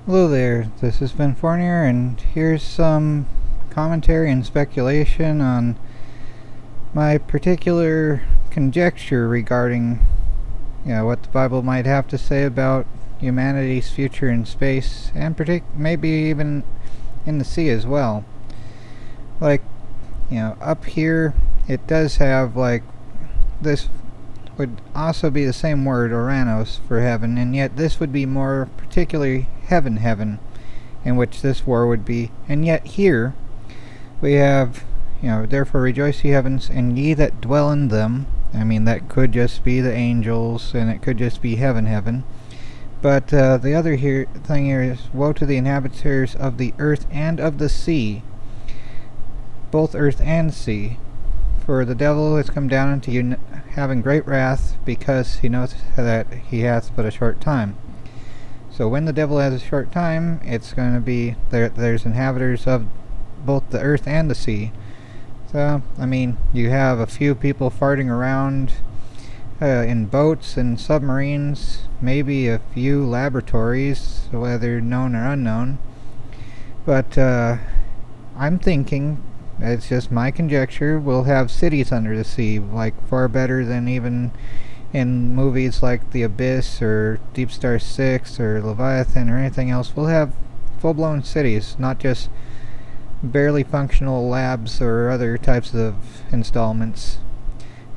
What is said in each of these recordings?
Hello there, this is Ben Fournier, and here's some commentary and speculation on my particular conjecture regarding, what the Bible might have to say about humanity's future in space, and maybe even in the sea as well. Like, up here, it does have, this would also be the same word, Oranos, for heaven, and yet this would be more particularly heaven, in which this war would be. And yet here we have, therefore rejoice ye heavens, and ye that dwell in them. I mean, that could just be the angels, and it could just be heaven. But the other thing here is, woe to the inhabitants of the earth and of the sea, both earth and sea. For the devil has come down unto you having great wrath, because he knoweth that he hath but a short time. So when the devil has a short time, it's going to be there's inhabitants of both the earth and the sea. So, I mean, you have a few people farting around in boats and submarines, maybe a few laboratories, whether known or unknown. But I'm thinking, it's just my conjecture, we'll have cities under the sea, like far better than even in movies like The Abyss or Deep Star 6 or Leviathan or anything else. We'll have full-blown cities, not just barely functional labs or other types of installments,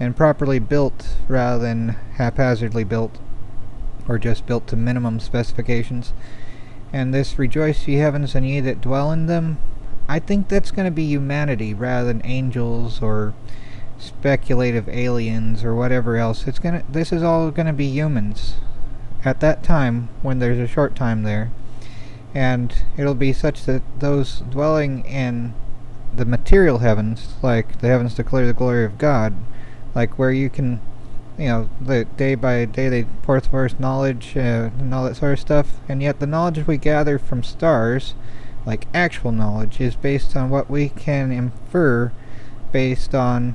and properly built rather than haphazardly built or just built to minimum specifications. And this rejoice ye heavens and ye that dwell in them, I think that's going to be humanity rather than angels or speculative aliens or whatever else. This is all going to be humans at that time, when there's a short time there. And it'll be such that those dwelling in the material heavens, like the heavens declare the glory of God, like where you can, the day by day they pour forth knowledge and all that sort of stuff, and yet the knowledge we gather from stars, like actual knowledge, is based on what we can infer based on,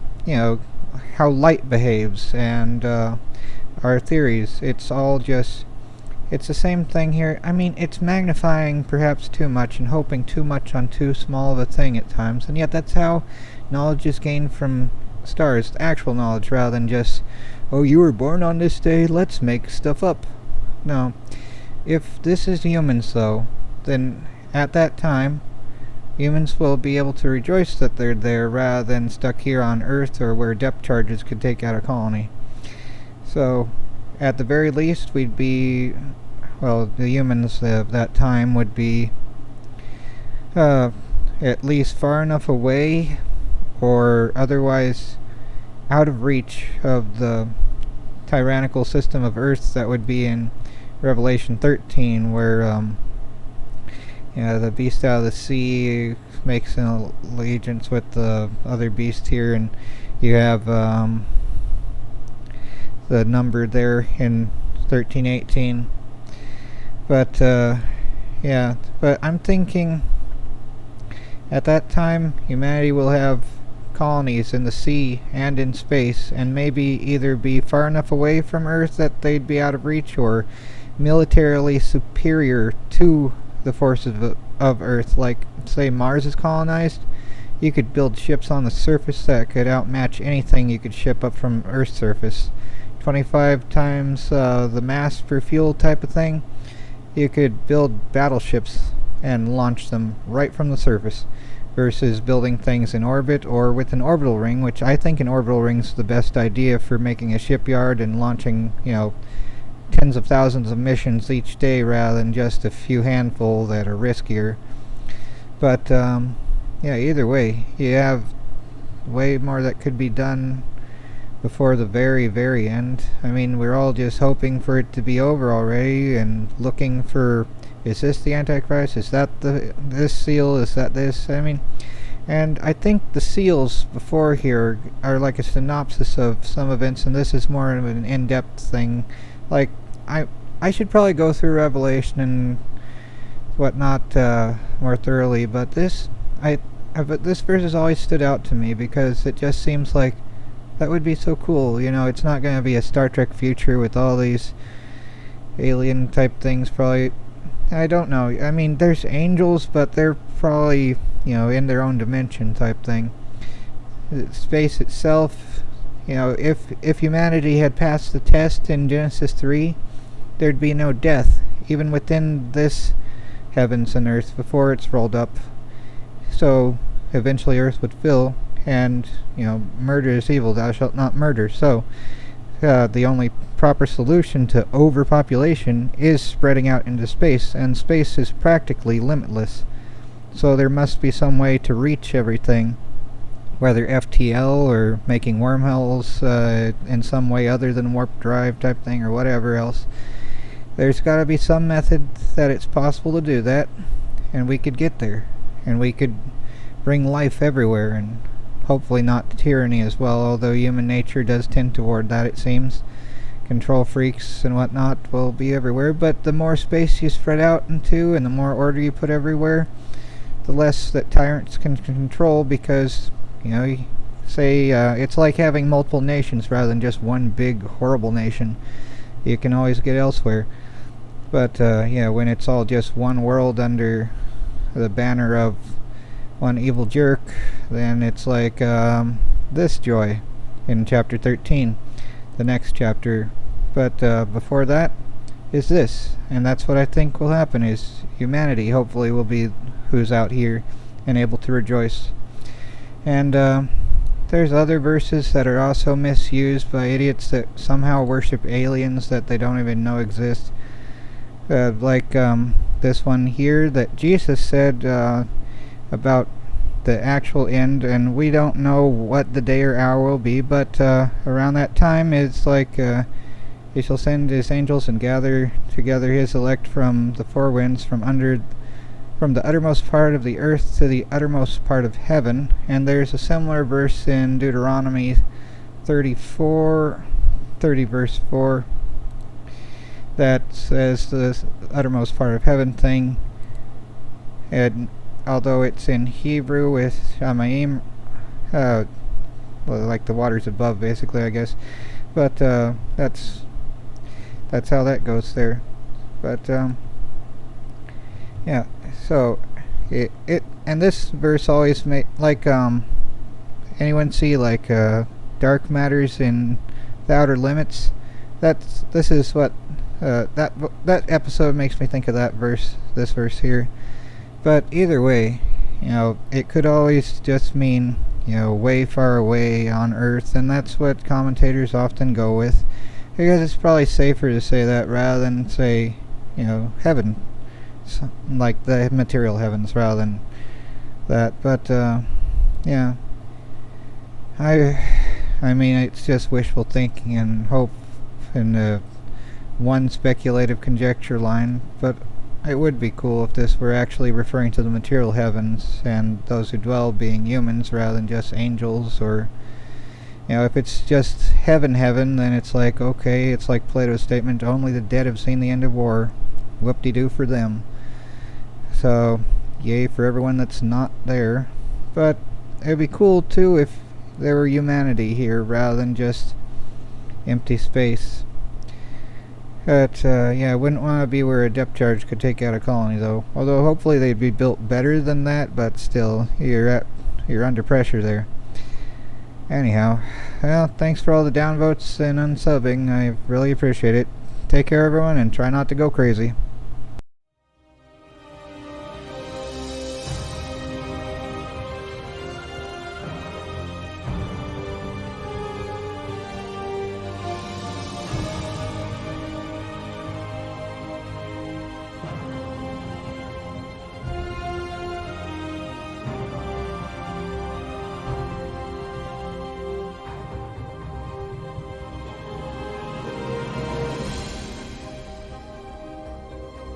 how light behaves and our theories. It's the same thing here. I mean, it's magnifying perhaps too much and hoping too much on too small of a thing at times, and yet that's how knowledge is gained from stars, actual knowledge, rather than just, oh, you were born on this day, let's make stuff up. No. If this is humans, though, then at that time, humans will be able to rejoice that they're there rather than stuck here on Earth or where depth charges could take out a colony. So, at the very least, the humans of that time would be at least far enough away or otherwise out of reach of the tyrannical system of Earth that would be in Revelation 13, where the beast out of the sea makes an allegiance with the other beast here, and you have the number there in 13:18. But but I'm thinking at that time humanity will have colonies in the sea and in space, and maybe either be far enough away from Earth that they'd be out of reach, or militarily superior to the forces of Earth. Like, say Mars is colonized, you could build ships on the surface that could outmatch anything you could ship up from Earth's surface. 25 times the mass per fuel type of thing. You could build battleships and launch them right from the surface, versus building things in orbit or with an orbital ring, which I think an orbital ring's the best idea for making a shipyard and launching, tens of thousands of missions each day rather than just a few handful that are riskier. But either way, you have way more that could be done before the very, very end. I mean, we're all just hoping for it to be over already and looking for, is this the Antichrist? Is that this seal? Is that this? I mean, and I think the seals before here are like a synopsis of some events, and this is more of an in-depth thing. Like, I should probably go through Revelation and whatnot more thoroughly, but this verse has always stood out to me because it just seems like that would be so cool. It's not going to be a Star Trek future with all these alien type things probably I don't know. I mean, there's angels, but they're probably, in their own dimension type thing. Space itself, if humanity had passed the test in Genesis 3, there'd be no death, even within this heavens and earth before it's rolled up. So eventually Earth would fill, and murder is evil. Thou shalt not murder. So the only proper solution to overpopulation is spreading out into space, and space is practically limitless. So there must be some way to reach everything, whether FTL or making wormholes in some way other than warp drive type thing or whatever else. There's got to be some method that it's possible to do that, and we could get there, and we could bring life everywhere, and hopefully not tyranny as well, although human nature does tend toward that, it seems. Control freaks and whatnot will be everywhere, but the more space you spread out into and the more order you put everywhere, the less that tyrants can control, because say it's like having multiple nations rather than just one big horrible nation. You can always get elsewhere. But when it's all just one world under the banner of one evil jerk, then it's like this joy in chapter 13, the next chapter. But before that is this, and that's what I think will happen, is humanity hopefully will be who's out here and able to rejoice. And there's other verses that are also misused by idiots that somehow worship aliens that they don't even know exist. Like this one here that Jesus said about the actual end, and we don't know what the day or hour will be, but around that time it's like he shall send his angels and gather together his elect from the four winds, from the uttermost part of the earth to the uttermost part of heaven. And there's a similar verse in Deuteronomy 30 verse 4 that says the uttermost part of heaven thing, and although it's in Hebrew with Shamaim, like the waters above, basically, I guess. But that's how that goes there. But yeah. So it and this verse always anyone see like dark matters in the outer limits? This is what that episode makes me think of that verse, this verse here. But either way, it could always just mean, way far away on Earth, and that's what commentators often go with, because it's probably safer to say that rather than say, heaven, like the material heavens, rather than that. But yeah, I mean, it's just wishful thinking and hope in the one speculative conjecture line, but it would be cool if this were actually referring to the material heavens and those who dwell being humans rather than just angels. Or if it's just heaven, then it's like, okay, it's like Plato's statement, only the dead have seen the end of war. Whoop-de-doo for them. So yay for everyone that's not there. But it'd be cool too if there were humanity here rather than just empty space. But I wouldn't want to be where a depth charge could take out a colony, though. Although hopefully they'd be built better than that, but still, you're under pressure there. Anyhow, well, thanks for all the downvotes and unsubbing. I really appreciate it. Take care, everyone, and try not to go crazy.